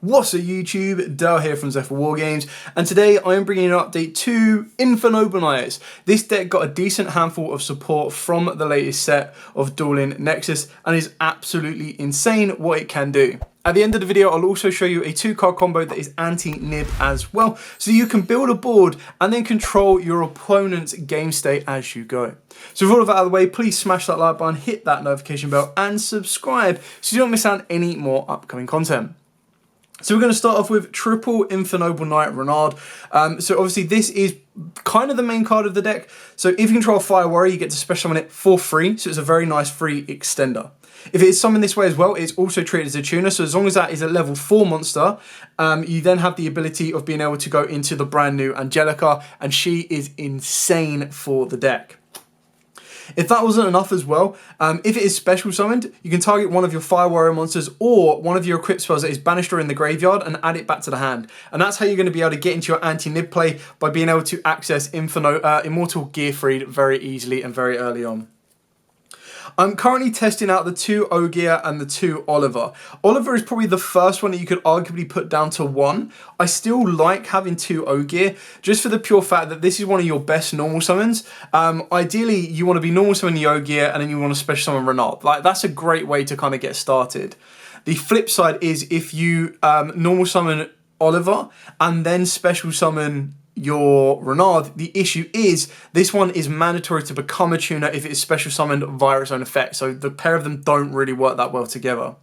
What's up YouTube, Dale here from Zephyr Wargames, and today I am bringing an update to Infernoble. This deck got a decent handful of support from the latest set of DUNE Nexus and is absolutely insane what it can do. At the end of the video, I'll also show you a 2-card combo that is anti-nib as well, so you can build a board and then control your opponent's game state as you go. So with all of that out of the way, please smash that like button, hit that notification bell and subscribe so you don't miss out on any more upcoming content. So we're going to start off with triple Infernoble Knight Renard. So obviously this is kind of the main card of the deck. So if you control Fire Warrior, you get to special summon it for free. So it's a very nice free extender. If it is summoned this way as well, it's also treated as a tuner. So as long as that is a level 4 monster, you then have the ability of being able to go into the brand new Angelica, and she is insane for the deck. If that wasn't enough as well, if it is special summoned, you can target one of your Fire Warrior monsters or one of your equipped spells that is banished or in the graveyard and add it back to the hand. And that's how you're going to be able to get into your anti-nib play, by being able to access Immortal Gearfried very easily and very early on. I'm currently testing out the 2 Yugioh and the 2 Oliver. Oliver is probably the first one that you could arguably put down to 1. I still like having 2 Yugioh, just for the pure fact that this is one of your best normal summons. Ideally, you want to be normal summon Yugioh and then you want to special summon Renard. Like, that's a great way to kind of get started. The flip side is if you normal summon Oliver and then special summon your Renard, the issue is this one is mandatory to become a tuner if it is special summoned via its own effect, so the pair of them don't really work that well together.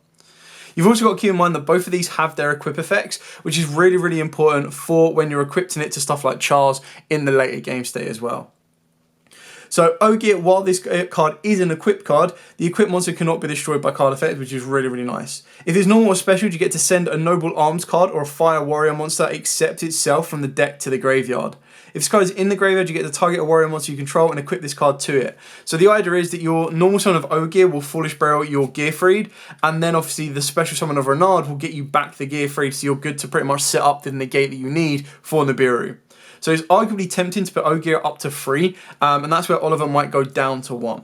You've also got to keep in mind that both of these have their equip effects, which is really important for when you're equipping it to stuff like Charles in the later game state as well. So Yugioh, while this card is an equipped card, the equipped monster cannot be destroyed by card effects, which is really nice. If it's normal or special, you get to send a Noble Arms card or a Fire Warrior monster accept itself from the deck to the graveyard. If this card is in the graveyard, you get to target a warrior monster you control and equip this card to it. So the idea is that your normal summon of Yugioh will Foolish Burial your Gearfried, and then obviously the special summon of Renard will get you back the Gearfried, so you're good to pretty much set up the negate that you need for Nibiru. So it's arguably tempting to put Yugioh up to 3, and that's where Oliver might go down to 1.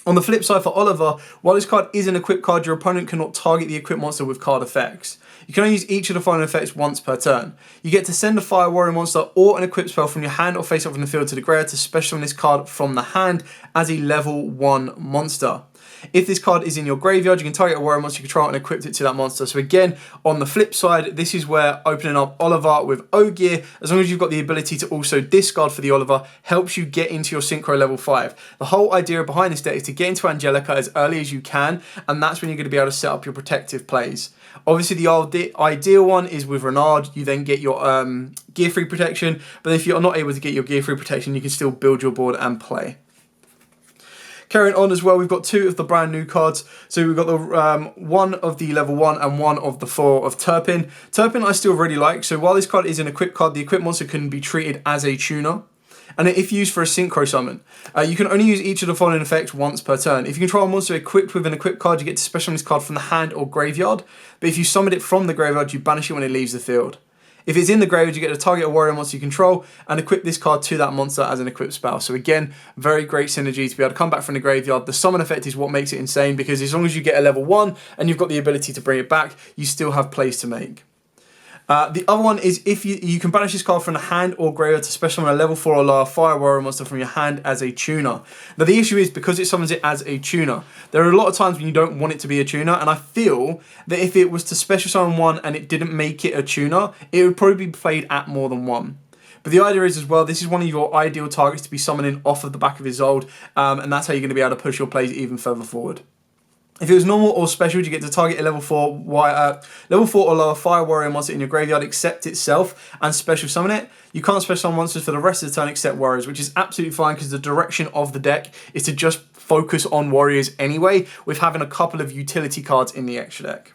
On the flip side for Oliver, while this card is an equipped card, your opponent cannot target the equipped monster with card effects. You can only use each of the following effects once per turn. You get to send a Fire Warrior monster or an equipped spell from your hand or face up from the field to the graveyard to special summon this card from the hand as a level 1 monster. If this card is in your graveyard, you can target a warrior monster you control and equip it to that monster. So again, on the flip side, this is where opening up Oliver with Yugioh, as long as you've got the ability to also discard for the Oliver, helps you get into your Synchro level 5. The whole idea behind this deck is to get into Angelica as early as you can, and that's when you're going to be able to set up your protective plays. Obviously, the ideal one is with Renard. You then get your Gearfried protection, but if you're not able to get your Gearfried protection, you can still build your board and play. Carrying on as well, we've got 2 of the brand new cards. So we've got the one of the level 1 and one of the 4 of Turpin. Turpin I still really like. So while this card is an equipped card, the equipped monster can be treated as a tuner. And if used for a synchro summon, you can only use each of the following effects once per turn. If you control a monster equipped with an equipped card, you get to special summon this card from the hand or graveyard. But if you summon it from the graveyard, you banish it when it leaves the field. If it's in the graveyard, you get to target a warrior monster you control and equip this card to that monster as an equipped spell. So again, very great synergy to be able to come back from the graveyard. The summon effect is what makes it insane, because as long as you get a level 1 and you've got the ability to bring it back, you still have plays to make. The other one is if you can banish this card from the hand or graveyard to special summon a level 4 or lower Fire Warrior monster from your hand as a tuner. Now the issue is, because it summons it as a tuner, there are a lot of times when you don't want it to be a tuner, and I feel that if it was to special summon one and it didn't make it a tuner, it would probably be played at more than 1. But the idea is as well, this is one of your ideal targets to be summoning off of the back of his old, and that's how you're going to be able to push your plays even further forward. If it was normal or special, you get to target a level 4 or lower Fire Warrior monster in your graveyard, accept itself, and special summon it. You can't special summon monsters for the rest of the turn except warriors, which is absolutely fine, because the direction of the deck is to just focus on warriors anyway, with having a couple of utility cards in the extra deck.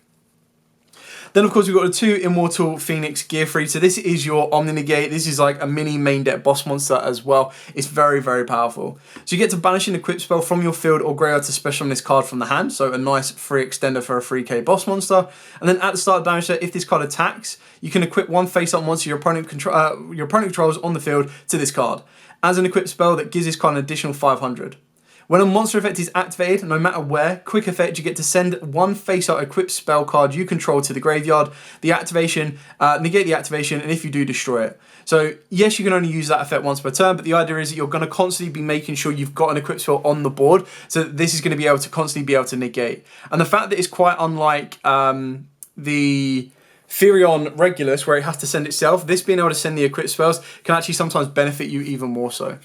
Then of course we've got the 2 Immortal Phoenix Gearfried. So this is your Omni Negate. This is like a mini main deck boss monster as well. It's very powerful. So you get to banish an equipped spell from your field or graveyard to special summon this card from the hand. So a nice free extender for a 3k boss monster. And then at the start of damage set, if this card attacks, you can equip one face-up monster your opponent controls on the field to this card as an equipped spell that gives this card an additional 500. When a monster effect is activated, no matter where, quick effect, you get to send one face-up equipped spell card you control to the graveyard. The activation, negate the activation, and if you do, destroy it. So yes, you can only use that effect once per turn, but the idea is that you're going to constantly be making sure you've got an equipped spell on the board, so that this is going to be able to constantly be able to negate. And the fact that it's quite unlike the Firion Regulus, where it has to send itself, this being able to send the equipped spells can actually sometimes benefit you even more so.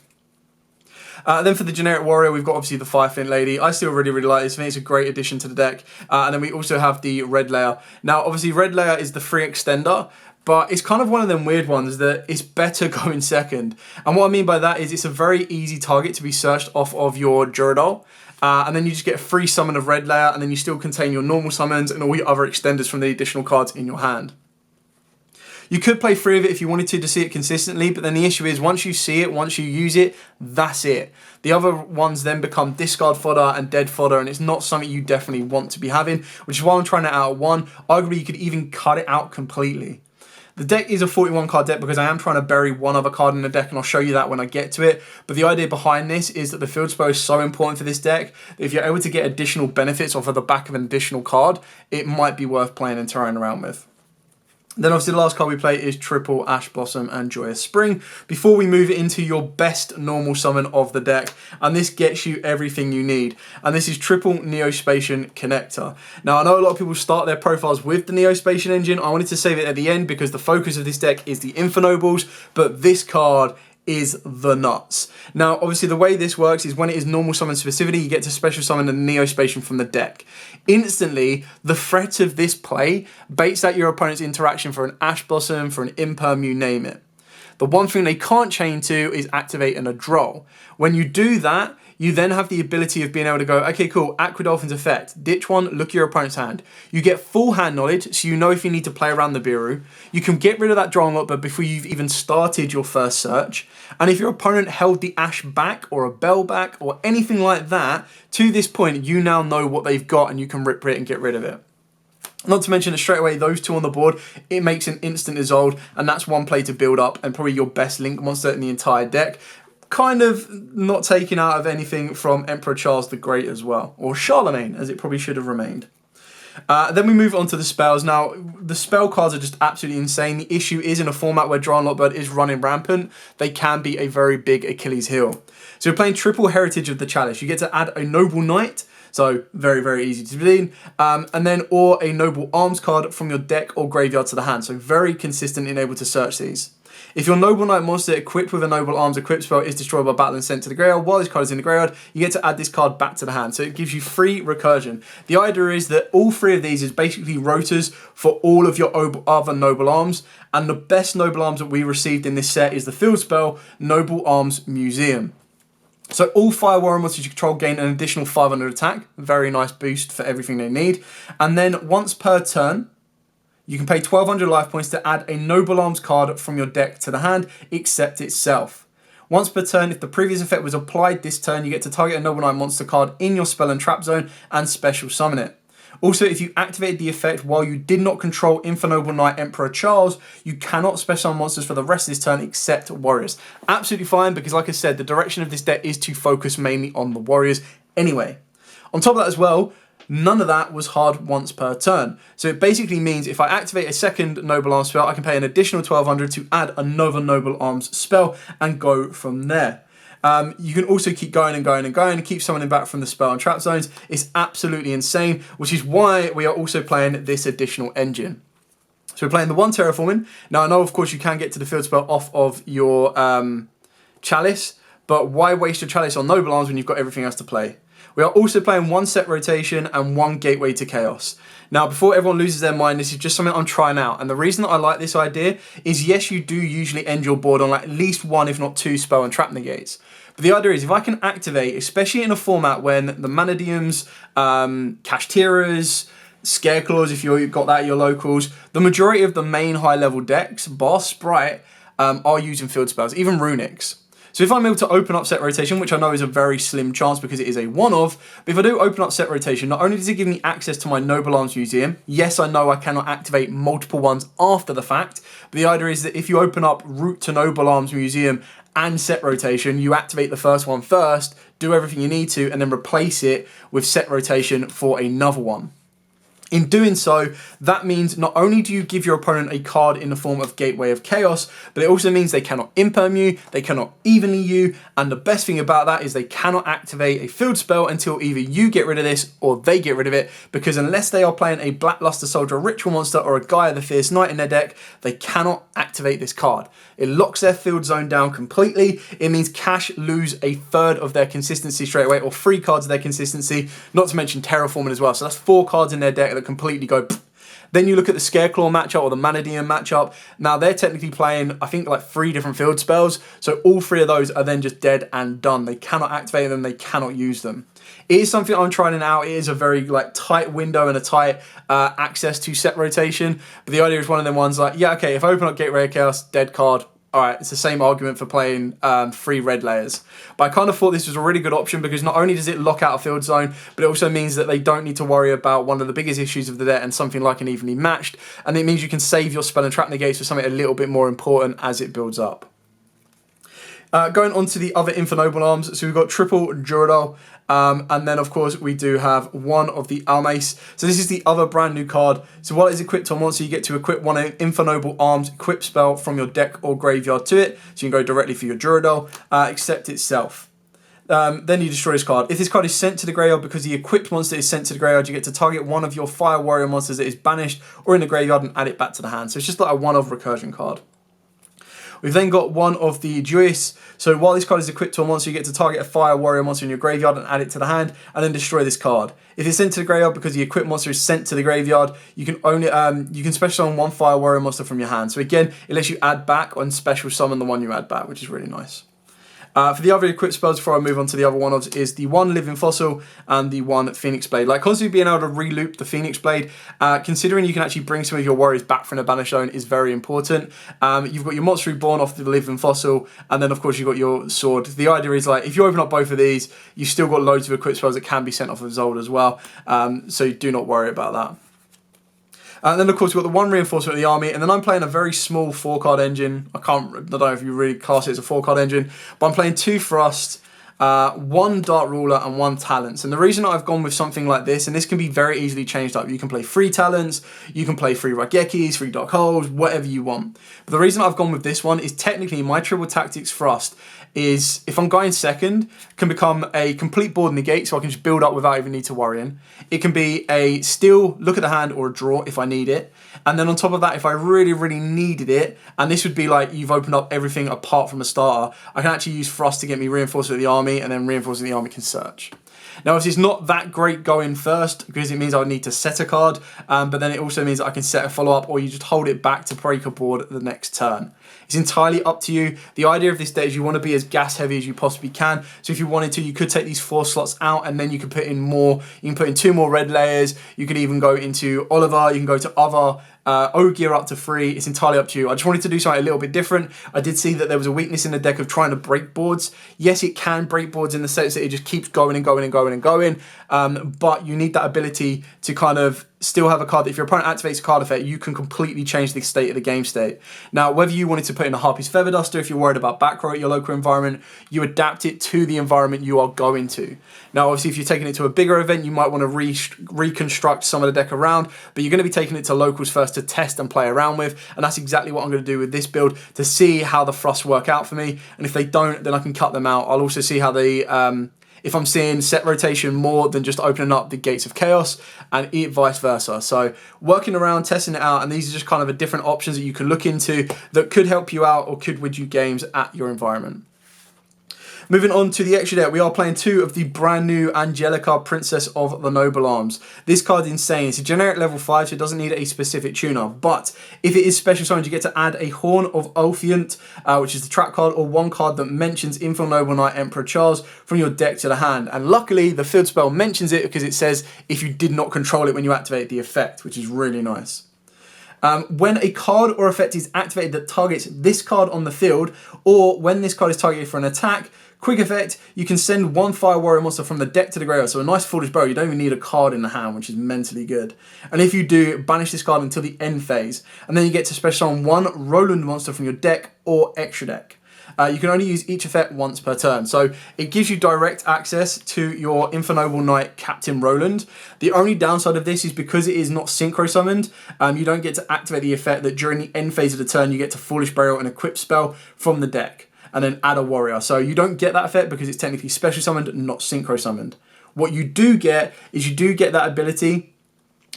Then for the generic warrior, we've got obviously the Fireflint Lady. I still really like this. I think it's a great addition to the deck. And then we also have the Red Layer. Now, obviously, Red Layer is the free extender, but it's kind of one of them weird ones that it's better going second. And what I mean by that is it's a very easy target to be searched off of your Gyarados. And then you just get a free summon of Red Layer, and then you still contain your normal summons and all your other extenders from the additional cards in your hand. You could play 3 of it if you wanted to see it consistently, but then the issue is once you see it, once you use it, that's it. The other ones then become discard fodder and dead fodder, and it's not something you definitely want to be having, which is why I'm trying it out at 1. Arguably, you could even cut it out completely. The deck is a 41 card deck because I am trying to bury one other card in the deck, and I'll show you that when I get to it. But the idea behind this is that the field spell is so important for this deck that if you're able to get additional benefits off of the back of an additional card, it might be worth playing and trying around with. Then obviously the last card we play is triple Ash Blossom and Joyous Spring before we move it into your best normal summon of the deck, and this gets you everything you need, and this is triple Neospatian Connector. Now I know a lot of people start their profiles with the Neospatian engine. I wanted to save it at the end because the focus of this deck is the Infernobles, but this card is the nuts. Now, obviously, the way this works is when it is normal summon specifically, you get to special summon the Neospatian from the deck. Instantly, the threat of this play baits out your opponent's interaction for an Ash Blossom, for an Imperm, you name it. The one thing they can't chain to is activate an Adrol. When you do that, you then have the ability of being able to go, okay, cool, Aqua Dolphin's effect. Ditch one, look at your opponent's hand. You get full hand knowledge, so you know if you need to play around the Biru. You can get rid of that draw unlock, but before you've even started your first search. And if your opponent held the Ash back, or a Bell back, or anything like that, to this point, you now know what they've got, and you can rip it and get rid of it. Not to mention that straight away, those two on the board, it makes an instant Isolde, and that's one play to build up, and probably your best Link monster in the entire deck. Kind of not taken out of anything from Emperor Charles the Great as well, or Charlemagne, as it probably should have remained. Then we move on to the spells. Now, the spell cards are just absolutely insane. The issue is in a format where Draw Unlock Bird is running rampant, they can be a very big Achilles heel. So you're playing triple Heritage of the Chalice. You get to add a Noble Knight, so very, very easy to clean, and then or a Noble Arms card from your deck or graveyard to the hand. So very consistent in able to search these. If your Noble Knight monster equipped with a Noble Arms equipped spell is destroyed by battle and sent to the graveyard, while this card is in the graveyard, you get to add this card back to the hand. So it gives you free recursion. The idea is that all 3 of these is basically rotors for all of your other Noble Arms, and the best Noble Arms that we received in this set is the field spell, Noble Arms Museum. So all Fire Warrior monsters you control gain an additional 500 attack. Very nice boost for everything they need. And then once per turn, you can pay 1200 life points to add a Noble Arms card from your deck to the hand, except itself. Once per turn, if the previous effect was applied this turn, you get to target a Noble Knight monster card in your spell and trap zone and special summon it. Also, if you activated the effect while you did not control Infernoble Knight Emperor Charles, you cannot special summon monsters for the rest of this turn except warriors. Absolutely fine, because like I said, the direction of this deck is to focus mainly on the warriors anyway. On top of that as well, none of that was hard once per turn. So it basically means if I activate a second Noble Arms spell, I can pay an additional 1200 to add another Noble Arms spell and go from there. You can also keep going and going and going and keep summoning back from the spell and trap zones. It's absolutely insane, which is why we are also playing this additional engine. So we're playing the 1 Terraforming. Now I know of course you can get to the field spell off of your Chalice, but why waste your Chalice on Noble Arms when you've got everything else to play? We are also playing 1 Set Rotation and 1 Gateway to Chaos. Now, before everyone loses their mind, this is just something I'm trying out. And the reason that I like this idea is, yes, you do usually end your board on like at least 1, if not 2 spell and trap negates. But the idea is if I can activate, especially in a format when the Manadiums, Kashtiras, Scareclaws, if you've got that at your locals, the majority of the main high-level decks, bar Sprite, are using field spells, even Runics. So if I'm able to open up Set Rotation, which I know is a very slim chance because it is a one-off, but if I do open up Set Rotation, not only does it give me access to my Noble Arms Museum, yes, I know I cannot activate multiple ones after the fact, but the idea is that if you open up Route to Noble Arms Museum and Set Rotation, you activate the first one first, do everything you need to, and then replace it with set rotation for another one. In doing so, that means not only do you give your opponent a card in the form of Gateway of Chaos, but it also means they cannot imperm you, they cannot evenly you, and the best thing about that is they cannot activate a field spell until either you get rid of this or they get rid of it, because unless they are playing a Blackluster Soldier Ritual Monster or a Gaia the Fierce Knight in their deck, they cannot activate this card. It locks their field zone down completely. It means Cash lose a third of their consistency straight away, or 3 cards of their consistency, not to mention Terraforming as well. So that's 4 cards in their deck that completely go pfft. Then you look at the Scareclaw matchup or the Manadian matchup. Now they're technically playing, I think, like 3 different field spells. So all 3 of those are then just dead and done. They cannot activate them, they cannot use them. It is something I'm trying out. It is a very like tight window and a tight access to set rotation. But the idea is one of them ones like, yeah, okay, if I open up Gateway of Chaos, dead card. All right, it's the same argument for playing 3 red layers. But I kind of thought this was a really good option because not only does it lock out a field zone, but it also means that they don't need to worry about one of the biggest issues of the deck and something like an evenly matched. And it means you can save your spell and trap negates for something a little bit more important as it builds up. Going on to the other Infernoble arms, so we've got triple Yugioh, and then of course we do have one of the Almace. So this is the other brand new card. So while it is equipped on one, so you get to equip one Infernoble arms equip spell from your deck or graveyard to it. So you can go directly for your Yugioh, except itself. Then you destroy this card. If this card is sent to the graveyard because the equipped monster is sent to the graveyard, you get to target one of your Fire Warrior monsters that is banished or in the graveyard and add it back to the hand. So it's just like a one-off recursion card. We've then got one of the Yugioh. So while this card is equipped to a monster, you get to target a Fire Warrior monster in your graveyard and add it to the hand, and then destroy this card. If it's sent to the graveyard because the equipped monster is sent to the graveyard, you can only you can special summon one Fire Warrior monster from your hand. So again, it lets you add back and special summon the one you add back, which is really nice. For the other equipped spells, before I move on to the other one-offs, is the one Living Fossil and the one Phoenix Blade. Like, constantly being able to re-loop the Phoenix Blade, considering you can actually bring some of your warriors back from the Banished Zone, is very important. You've got your Monster Reborn off the Living Fossil, and then, of course, you've got your sword. The idea is, like, if you open up both of these, you've still got loads of equipped spells that can be sent off of Zold as well, so do not worry about that. And then, of course, we've got the one reinforcement of the army, and then I'm playing a very small 4-card engine. I don't know if you really class it as a 4-card engine, but I'm playing 2 Thrust, 1 Dark Ruler, and 1 Talents. And the reason I've gone with something like this, and this can be very easily changed up. You can play 3 Talents, you can play 3 Raigekis, 3 Dark Holes, whatever you want. But the reason I've gone with this one is technically my Triple Tactics Thrust is, if I'm going second, can become a complete board negate, so I can just build up without even need to worry in. It can be a steal, look at the hand, or a draw if I need it. And then on top of that, if I really, really needed it, and this would be like you've opened up everything apart from a starter, I can actually use Thrust to get me Reinforcement of the Army, and then Reinforcement of the Army can search. Now, obviously, it's not that great going first because it means I would need to set a card, but then it also means that I can set a follow-up, or you just hold it back to break a board the next turn. It's entirely up to you. The idea of this deck is you want to be as gas heavy as you possibly can. So if you wanted to, you could take these 4 slots out and then you could put in more. You can put in 2 more red layers. You could even go into Oliver. You can go to other Ogier up to 3. It's entirely up to you. I just wanted to do something a little bit different. I did see that there was a weakness in the deck of trying to break boards. Yes, it can break boards in the sense that it just keeps going and going and going and going. But you need that ability to kind of still have a card that if your opponent activates a card effect, you can completely change the state of the game state. Now, whether you wanted to put in a Harpy's Feather Duster, if you're worried about back row at your local environment, you adapt it to the environment you are going to. Now, obviously, if you're taking it to a bigger event, you might want to reconstruct some of the deck around, but you're going to be taking it to locals first to test and play around with, and that's exactly what I'm going to do with this build to see how the thrusts work out for me, and if they don't, then I can cut them out. I'll also see how they... if I'm seeing set rotation more than just opening up the Gates of Chaos, and vice versa. So working around, testing it out, and these are just kind of different options that you can look into that could help you out or could win you games at your environment. Moving on to the extra deck, we are playing 2 of the brand new Angelica, Princess of the Noble Arms. This card's insane. It's a generic level 5, so it doesn't need a specific tuner. But if it is special summoned, you get to add a Horn of Ulfiant, which is the trap card, or 1 card that mentions Infernoble Knight Emperor Charles from your deck to the hand. And luckily, the field spell mentions it because it says if you did not control it when you activate the effect, which is really nice. When a card or effect is activated that targets this card on the field, or when this card is targeted for an attack, quick effect, you can send 1 Fire Warrior monster from the deck to the graveyard. So a nice Foolish Bow. You don't even need a card in the hand, which is mentally good. And if you do, banish this card until the end phase. And then you get to special summon 1 Roland monster from your deck or extra deck. You can only use each effect once per turn. So it gives you direct access to your Infernoble Knight Captain Roland. The only downside of this is because it is not synchro summoned, you don't get to activate the effect that during the end phase of the turn you get to Foolish Burial and equip spell from the deck and then add a warrior. So you don't get that effect because it's technically special summoned, not synchro summoned. What you do get is you do get that ability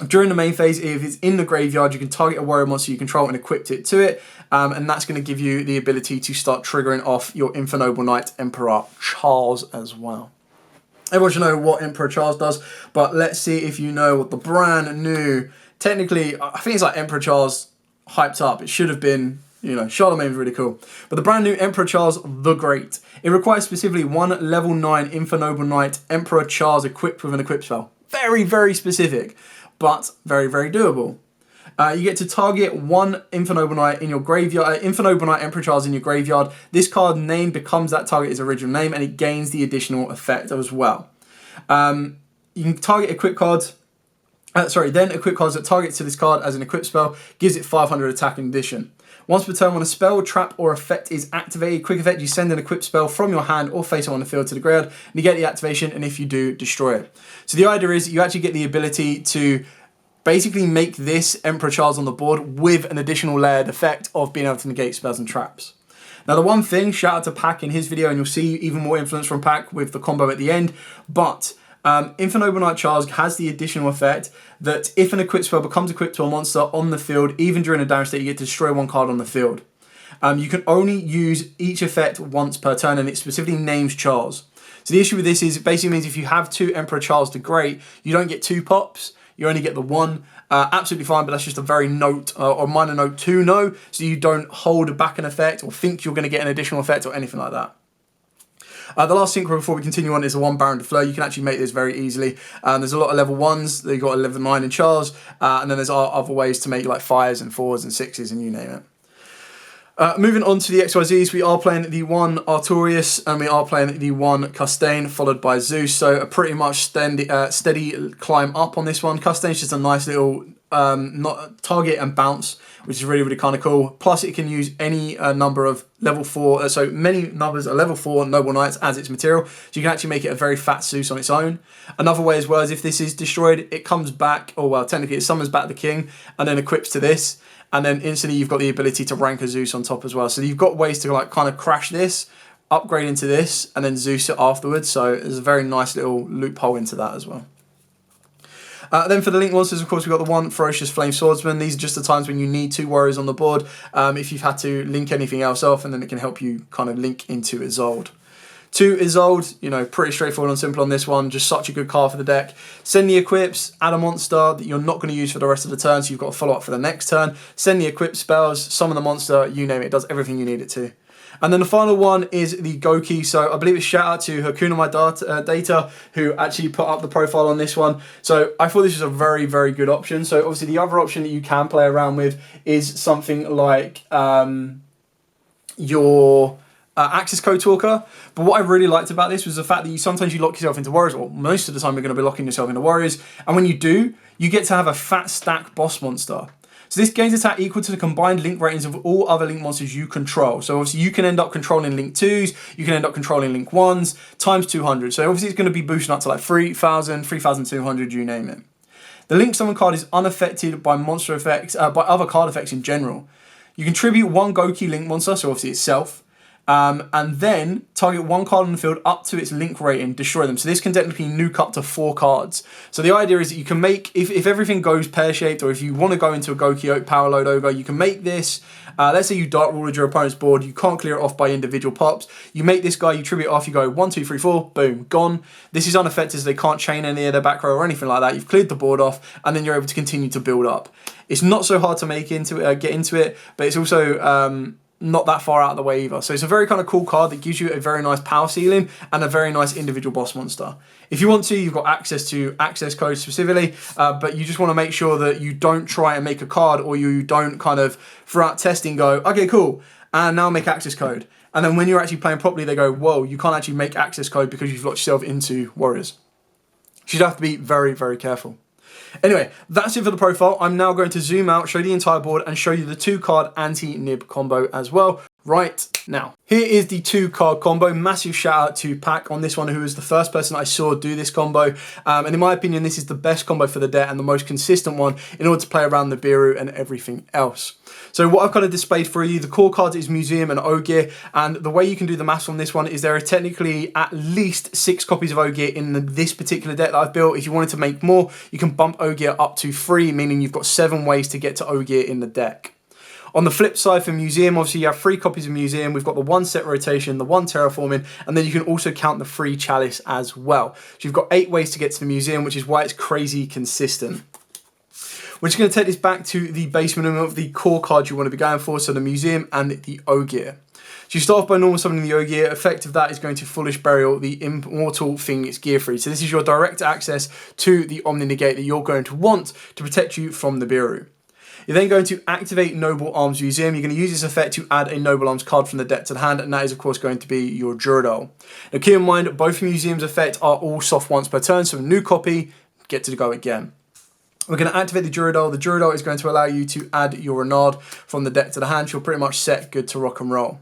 during the main phase. If it's in the graveyard, you can target a warrior monster you control and equip it to it, and that's going to give you the ability to start triggering off your Infernoble Knight Emperor Charles as well. Everyone should know what Emperor Charles does, but let's see if you know what the brand new, technically, I think it's like Emperor Charles hyped up. It should have been, you know, Charlemagne was really cool. But the brand new Emperor Charles the Great. It requires specifically one level 9 Infernoble Knight Emperor Charles equipped with an equip spell. Very, very specific, but very, very doable. You get to target one Infernoble Knight in your graveyard, Infernoble Knight Emperor Charles in your graveyard. This card name becomes that target's original name, and it gains the additional effect as well. You can target equip cards. Then equip cards that targets to this card as an equip spell, gives it 500 attack in addition. Once per turn, when a spell, trap, or effect is activated, quick effect, you send an equipped spell from your hand or face on the field to the graveyard, and you get the activation, and if you do, destroy it. So the idea is you actually get the ability to basically make this Emperor Charles on the board with an additional layered effect of being able to negate spells and traps. Now the one thing, shout out to Pack in his video, and you'll see even more influence from Pack with the combo at the end, but Infernoble Knight Charles has the additional effect that if an equipped spell becomes equipped to a monster on the field, even during a damage state, you get to destroy one card on the field. You can only use each effect once per turn, and it specifically names Charles. So the issue with this is it basically means if you have two Emperor Charles the Great, you don't get 2 pops, you only get the 1. Absolutely fine, but that's just a very note or minor note to know, so you don't hold back an effect or think you're going to get an additional effect or anything like that. The last synchro before we continue on is the 1 Baron de Fleur. You can actually make this very easily. There's a lot of level 1s. You've got a level 9 in Charles, and then there's other ways to make like 5s and 4s and 6s and you name it. Moving on to the XYZs, we are playing the 1 Artorias and we are playing the 1 Custaigne followed by Zeus. So a pretty much steady climb up on this one. Custaine's just a nice little target and bounce, which is really, really kind of cool. Plus it can use any number of level 4, so many numbers of level 4 Noble Knights as its material. So you can actually make it a very fat Zeus on its own. Another way as well is if this is destroyed, it comes back, or well, technically it summons back the king and then equips to this. And then instantly you've got the ability to rank a Zeus on top as well. So you've got ways to like kind of crash this, upgrade into this, and then Zeus it afterwards. So there's a very nice little loophole into that as well. Then for the link monsters, of course, we've got the 1 Ferocious Flame Swordsman. These are just the times when you need 2 warriors on the board. If you've had to link anything else off, and then it can help you kind of link into Isolde. 2 Isolde, you know, pretty straightforward and simple on this one. Just such a good card for the deck. Send the equips, add a monster that you're not going to use for the rest of the turn, so you've got to follow up for the next turn. Send the equipped spells, summon the monster, you name it. It does everything you need it to. And then the final one is the Goki. So I believe it's shout out to Hakuna Data, who actually put up the profile on this one. So I thought this was a very, very good option. So obviously the other option that you can play around with is something like your access code talker. But what I really liked about this was the fact that sometimes you lock yourself into warriors, or most of the time you're going to be locking yourself into warriors. And when you do, you get to have a fat stack boss monster. So this gains attack equal to the combined link ratings of all other link monsters you control. So obviously you can end up controlling link 2s, you can end up controlling link 1s, times 200. So obviously it's going to be boosting up to like 3,000, 3,200, you name it. The link summon card is unaffected by monster effects, by other card effects in general. You contribute 1 Goki link monster, so obviously itself, and then target 1 card on the field up to its link rating, destroy them. So this can technically nuke up to 4 cards. So the idea is that you can make, if everything goes pear-shaped, or if you want to go into a Goki Power Load Ogre, you can make this, let's say you darkworld your opponent's board, you can't clear it off by individual pops, you make this guy, you tribute it off, you go 1, 2, 3, 4, boom, gone. This is unaffected, so they can't chain any of their back row or anything like that. You've cleared the board off, and then you're able to continue to build up. It's not so hard to make into it, get into it, but it's also not that far out of the way either. So it's a very kind of cool card that gives you a very nice power ceiling and a very nice individual boss monster. If you want to, you've got access to access codes specifically, but you just want to make sure that you don't try and make a card, or you don't kind of throughout testing go, okay, cool, and now make access code. And then when you're actually playing properly, they go, whoa, you can't actually make access code because you've locked yourself into warriors. So you have to be very, very careful. Anyway, that's it for the profile. I'm now going to zoom out, show you the entire board, and show you the 2 card anti-nib combo as well. right now. Here is the 2-card combo. Massive shout out to Pack on this one, who was the first person I saw do this combo. And in my opinion, this is the best combo for the deck and the most consistent one in order to play around the Biru and everything else. So what I've kind of displayed for you, the core cards is Museum and Ogier, and the way you can do the maths on this one is there are technically at least 6 copies of Ogier in this particular deck that I've built. If you wanted to make more, you can bump Ogier up to 3, meaning you've got 7 ways to get to Ogier in the deck. On the flip side for Museum, obviously you have 3 copies of Museum. We've got the 1 set rotation, the 1 terraforming, and then you can also count the 3 chalice as well. So you've got 8 ways to get to the Museum, which is why it's crazy consistent. We're just going to take this back to the base minimum of the core cards you want to be going for, so the Museum and the Ogier. So you start off by normal summoning the Ogier. Effect of that is going to Foolish Burial, the immortal thing it's gear free. So this is your direct access to the Omni Negate that you're going to want to protect you from the Biru. You're then going to activate Noble Arms Museum. You're going to use this effect to add a Noble Arms card from the deck to the hand, and that is of course going to be your Yugioh. Now keep in mind, both Museum's effects are all soft once per turn, so a new copy, get to go again. We're going to activate the Yugioh. The Yugioh is going to allow you to add your Renard from the deck to the hand. You're pretty much set, good to rock and roll.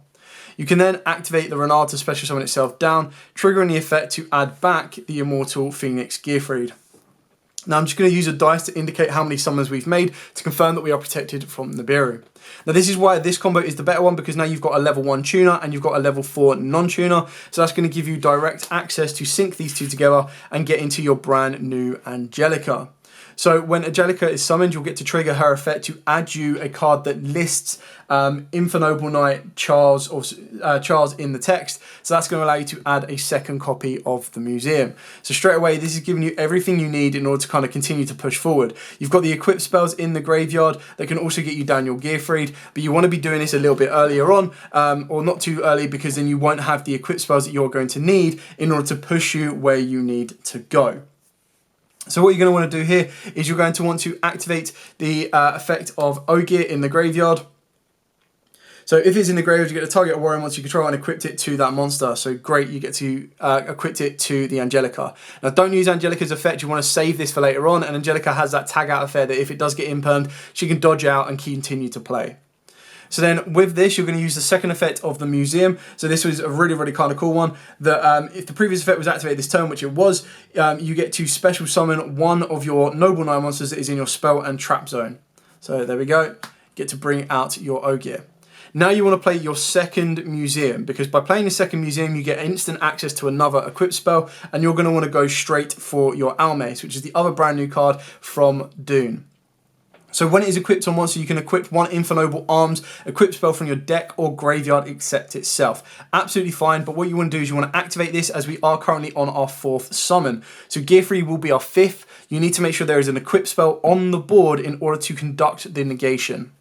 You can then activate the Renard to special summon itself down, triggering the effect to add back the Immortal Phoenix Gearfried. Now I'm just going to use a dice to indicate how many summons we've made to confirm that we are protected from the Biru. Now this is why this combo is the better one, because now you've got a level 1 tuner and you've got a level 4 non-tuner. So that's going to give you direct access to sync these two together and get into your brand new Angelica. So when Angelica is summoned, you'll get to trigger her effect to add you a card that lists Infernoble Knight Charles or Charles in the text. So that's going to allow you to add a second copy of the Museum. So straight away, this is giving you everything you need in order to kind of continue to push forward. You've got the equip spells in the graveyard that can also get you down your Gearfried, but you want to be doing this a little bit earlier on, or not too early, because then you won't have the equip spells that you're going to need in order to push you where you need to go. So what you're going to want to do here is you're going to want to activate the effect of Ogier in the graveyard. So if it's in the graveyard, you get to target a warrior monster you control and equip it to that monster. So great, you get to equip it to the Angelica. Now don't use Angelica's effect, you want to save this for later on, and Angelica has that tag out effect that if it does get impermed, she can dodge out and continue to play. So then with this, you're going to use the second effect of the Museum. So this was a really, really kind of cool one. That if the previous effect was activated this turn, which it was, you get to special summon one of your Noble Knight monsters that is in your spell and trap zone. So there we go. Get to bring out your Ogier. Now you want to play your second Museum, because by playing the second Museum, you get instant access to another equip spell, and you're going to want to go straight for your Almace, which is the other brand new card from DUNE. So when it is equipped on monster, you can equip one Infernoble Arms equip spell from your deck or graveyard except itself. Absolutely fine, but what you want to do is you want to activate this as we are currently on our 4th summon. So Gearfried will be our 5th. You need to make sure there is an equip spell on the board in order to conduct the negation.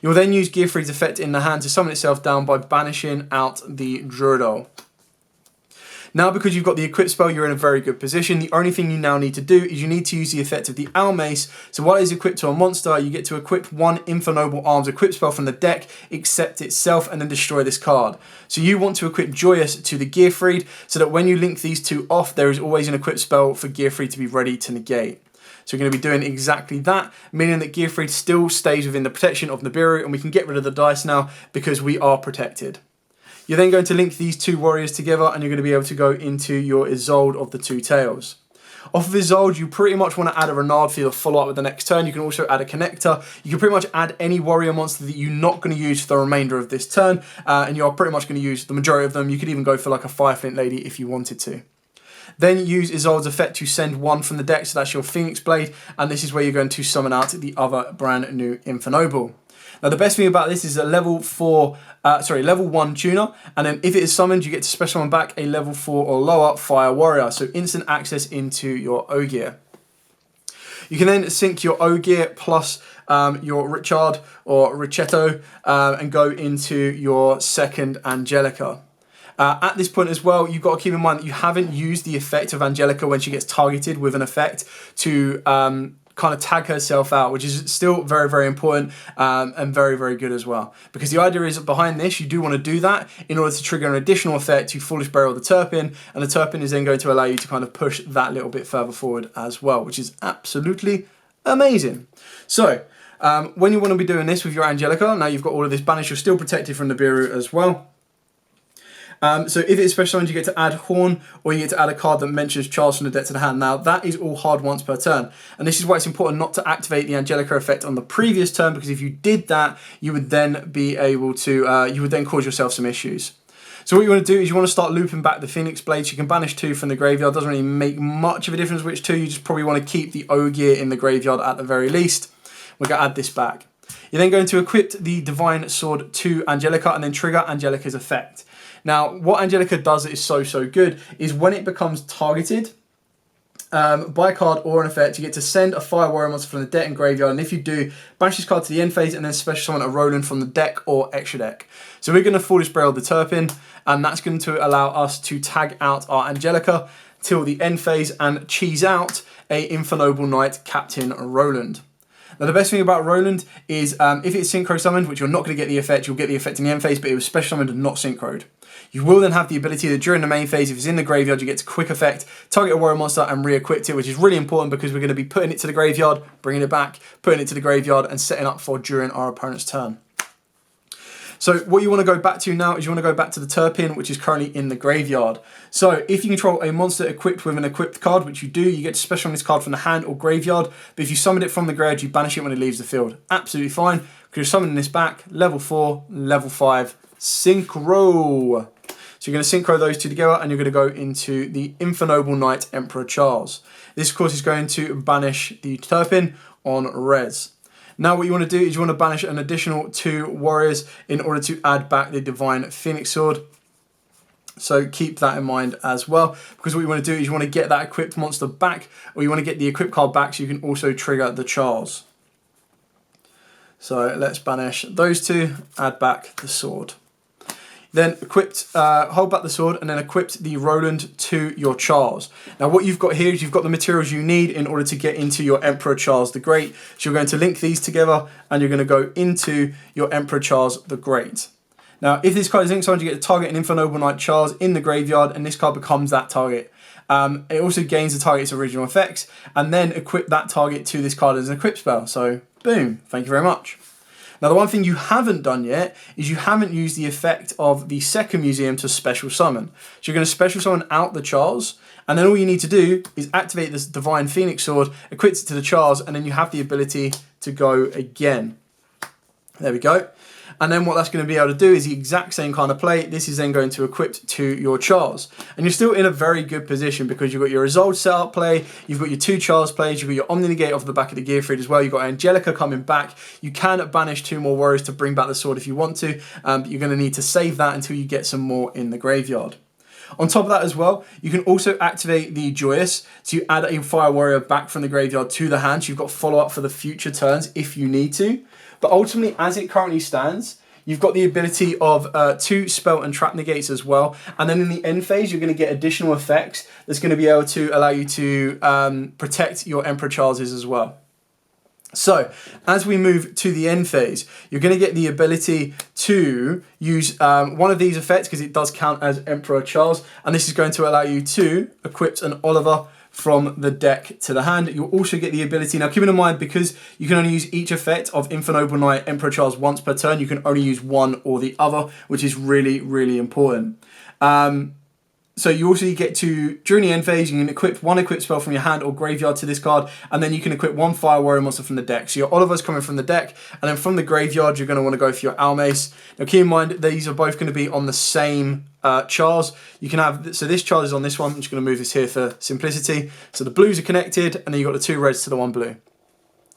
You'll then use Gearfried's effect in the hand to summon itself down by banishing out the Yugioh. Now because you've got the equip spell, you're in a very good position. The only thing you now need to do is you need to use the effect of the Almace. So while it is equipped to a monster, you get to equip one Infernoble Arms equip spell from the deck, except itself, and then destroy this card. So you want to equip Joyous to the Gearfried, so that when you link these two off, there is always an equip spell for Gearfried to be ready to negate. So we're going to be doing exactly that, meaning that Gearfried still stays within the protection of Nibiru, and we can get rid of the dice now because we are protected. You're then going to link these two warriors together, and you're going to be able to go into your Isolde of the Two Tails. Off of Isolde, you pretty much want to add a Renard for your follow-up with the next turn. You can also add a Connector. You can pretty much add any warrior monster that you're not going to use for the remainder of this turn, and you're pretty much going to use the majority of them. You could even go for like a Fireflint Lady if you wanted to. Then use Isolde's effect to send one from the deck, so that's your Phoenix Blade, and this is where you're going to summon out the other brand new Infernoble. Now the best thing about this is a level 1 tuner, and then if it is summoned, you get to special summon back a level 4 or lower Fire Warrior, so instant access into your Ogier. You can then sync your Ogier plus your Richard or Richetto and go into your second Angelica. At this point as well, you've got to keep in mind that you haven't used the effect of Angelica when she gets targeted with an effect to kind of tag herself out, which is still very, very important and very, very good as well. Because the idea is that behind this, you do want to do that in order to trigger an additional effect to Foolish Burial the Turpin, and the Turpin is then going to allow you to kind of push that little bit further forward as well, which is absolutely amazing. So, When you want to be doing this with your Angelica, now you've got all of this banished, you're still protected from the Nibiru as well. So if it's special summons, you get to add Horn, or you get to add a card that mentions Charles from the deck to the hand. Now, that is all hard once per turn. And this is why it's important not to activate the Angelica effect on the previous turn, because if you did that, you would then be able to, you would then cause yourself some issues. So what you want to do is you want to start looping back the Phoenix Blades. You can banish 2 from the graveyard. Doesn't really make much of a difference which 2. You just probably want to keep the Ogier in the graveyard at the very least. We're going to add this back. You're then going to equip the Divine Sword to Angelica and then trigger Angelica's effect. Now, what Angelica does that is so good is when it becomes targeted by a card or an effect, you get to send a Fire Warrior monster from the deck and graveyard, and if you do, banish this card to the end phase and then special summon a Roland from the deck or extra deck. So we're going to Foolish Burial the Turpin, and that's going to allow us to tag out our Angelica till the end phase and cheese out a Infernoble Knight Captain Roland. Now, the best thing about Roland is if it's synchro summoned, which you're not going to get the effect, you'll get the effect in the end phase, but it was special summoned and not synchroed. You will then have the ability that during the main phase, if it's in the graveyard, you get to quick effect, target a warrior monster and re-equip it, which is really important because we're going to be putting it to the graveyard, bringing it back, putting it to the graveyard and setting up for during our opponent's turn. So what you want to go back to now is you want to go back to the Turpin, which is currently in the graveyard. So if you control a monster equipped with an equipped card, which you do, you get to special summon this card from the hand or graveyard. But if you summoned it from the graveyard, you banish it when it leaves the field. Absolutely fine, because you're summoning this back, level 4, level 5, synchro. So you're going to synchro those two together and you're going to go into the Infernoble Knight Emperor Charles. This, of course, is going to banish the Turpin on res. Now what you want to do is you want to banish an additional 2 warriors in order to add back the Divine Phoenix Sword. So keep that in mind as well, because what you want to do is you want to get that equipped monster back, or you want to get the equipped card back so you can also trigger the Charles. So let's banish those 2, add back the sword. Then hold back the sword and then equipped the Roland to your Charles. Now what you've got here is you've got the materials you need in order to get into your Emperor Charles the Great. So you're going to link these together and you're going to go into your Emperor Charles the Great. Now if this card is linked to someone, you get to target an Infernoble Knight Charles in the graveyard and this card becomes that target. It also gains the target's original effects and then equip that target to this card as an equip spell. So boom, thank you very much. Now, the one thing you haven't done yet is you haven't used the effect of the second museum to special summon. So you're going to special summon out the Charles, and then all you need to do is activate this Divine Phoenix Sword, equip it to the Charles, and then you have the ability to go again. There we go. And then what that's going to be able to do is the exact same kind of play. This is then going to equip to your Charles. And you're still in a very good position because you've got your Resolve setup play, you've got your 2 Charles plays, you've got your Omni Negate off the back of the Gearfried as well, you've got Angelica coming back. You can banish 2 more warriors to bring back the sword if you want to, but you're going to need to save that until you get some more in the graveyard. On top of that as well, you can also activate the Joyous to add a Fire Warrior back from the graveyard to the hand. So you've got follow-up for the future turns if you need to. But ultimately, as it currently stands, you've got the ability of 2 spell and trap negates as well. And then in the end phase, you're going to get additional effects that's going to be able to allow you to protect your Emperor Charleses as well. So, as we move to the end phase, you're going to get the ability to use one of these effects because it does count as Emperor Charles. And this is going to allow you to equip an Oliver from the deck to the hand. You'll also get the ability, now keeping in mind, because you can only use each effect of Infernoble Knight Emperor Charles once per turn, you can only use one or the other, which is really, really important. So you also get to, during the end phase, you can equip 1 equip spell from your hand or graveyard to this card, and then you can equip 1 Fire Warrior monster from the deck. So your Oliver's coming from the deck, and then from the graveyard, you're going to want to go for your Almace. Now keep in mind, these are both going to be on the same Charles. You can have, so this Charles is on this one. I'm just going to move this here for simplicity. So the blues are connected, and then you've got the 2 reds to the 1 blue.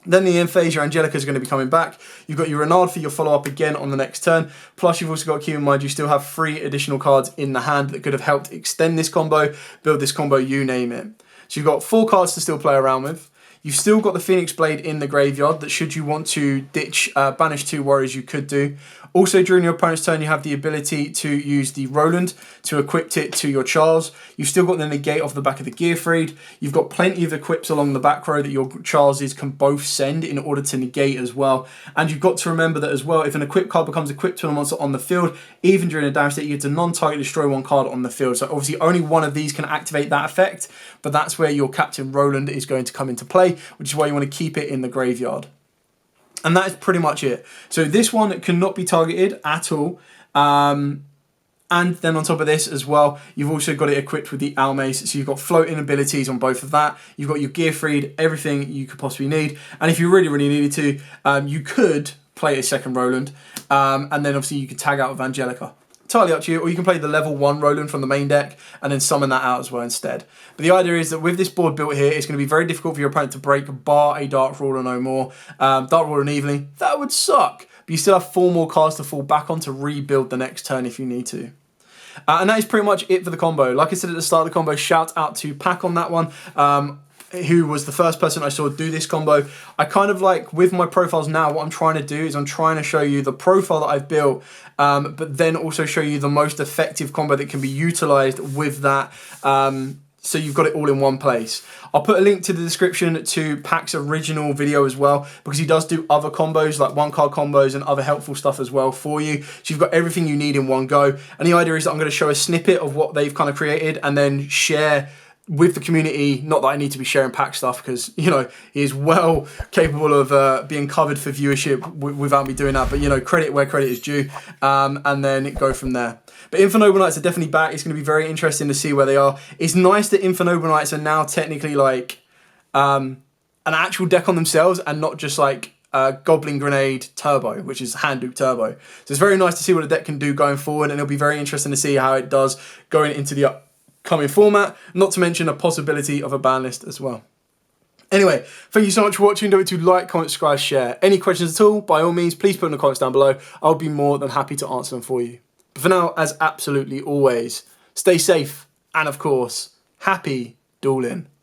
Then the end phase, your Angelica is going to be coming back. You've got your Renard for your follow-up again on the next turn. Plus, you've also got to keep in mind you still have 3 additional cards in the hand that could have helped extend this combo, build this combo, you name it. So you've got 4 cards to still play around with. You've still got the Phoenix Blade in the graveyard that should you want to ditch, banish 2 warriors, you could do. Also, during your opponent's turn, you have the ability to use the Roland to equip it to your Charles. You've still got the Negate off the back of the Gearfried. You've got plenty of equips along the back row that your Charleses can both send in order to negate as well. And you've got to remember that as well, if an equip card becomes equipped to a monster on the field, even during a damage state, you get to non-target destroy 1 card on the field. So obviously only one of these can activate that effect, but that's where your Captain Roland is going to come into play, which is why you want to keep it in the graveyard. And that is pretty much it. So this one cannot be targeted at all. And then on top of this as well, you've also got it equipped with the Owl Mace. So you've got floating abilities on both of that. You've got your gear freed, everything you could possibly need. And if you really, really needed to, you could play a second Roland. And then obviously you could tag out with Angelica. Entirely up to you. Or you can play the level 1 Roland from the main deck and then summon that out as well instead. But the idea is that with this board built here, it's going to be very difficult for your opponent to break bar a Dark World or no more. Dark World and Evening, that would suck. But you still have 4 more cards to fall back on to rebuild the next turn if you need to. And that is pretty much it for the combo. Like I said at the start of the combo, shout out to Pack on that one, who was the first person I saw do this combo. I kind of like, with my profiles now, what I'm trying to do is I'm trying to show you the profile that I've built, but then also show you the most effective combo that can be utilized with that. So you've got it all in one place. I'll put a link to the description to Pack's original video as well, because he does do other combos, like 1-card combos and other helpful stuff as well for you. So you've got everything you need in one go. And the idea is that I'm going to show a snippet of what they've kind of created and then share with the community. Not that I need to be sharing Pack stuff, because, you know, he is well capable of being covered for viewership without me doing that. But, you know, credit where credit is due, and then go from there. But Infernoble Knights are definitely back. It's going to be very interesting to see where they are. It's nice that Infernoble Knights are now technically like an actual deck on themselves and not just like Goblin Grenade Turbo, which is Hand Duke Turbo. So it's very nice to see what the deck can do going forward, and it'll be very interesting to see how it does going into the upcoming format, not to mention a possibility of a ban list as well. Anyway, thank you so much for watching. Don't forget to like, comment, subscribe, share. Any questions at all, by all means, please put in the comments down below. I'll be more than happy to answer them for you. But for now, as absolutely always, stay safe and, of course, happy dueling.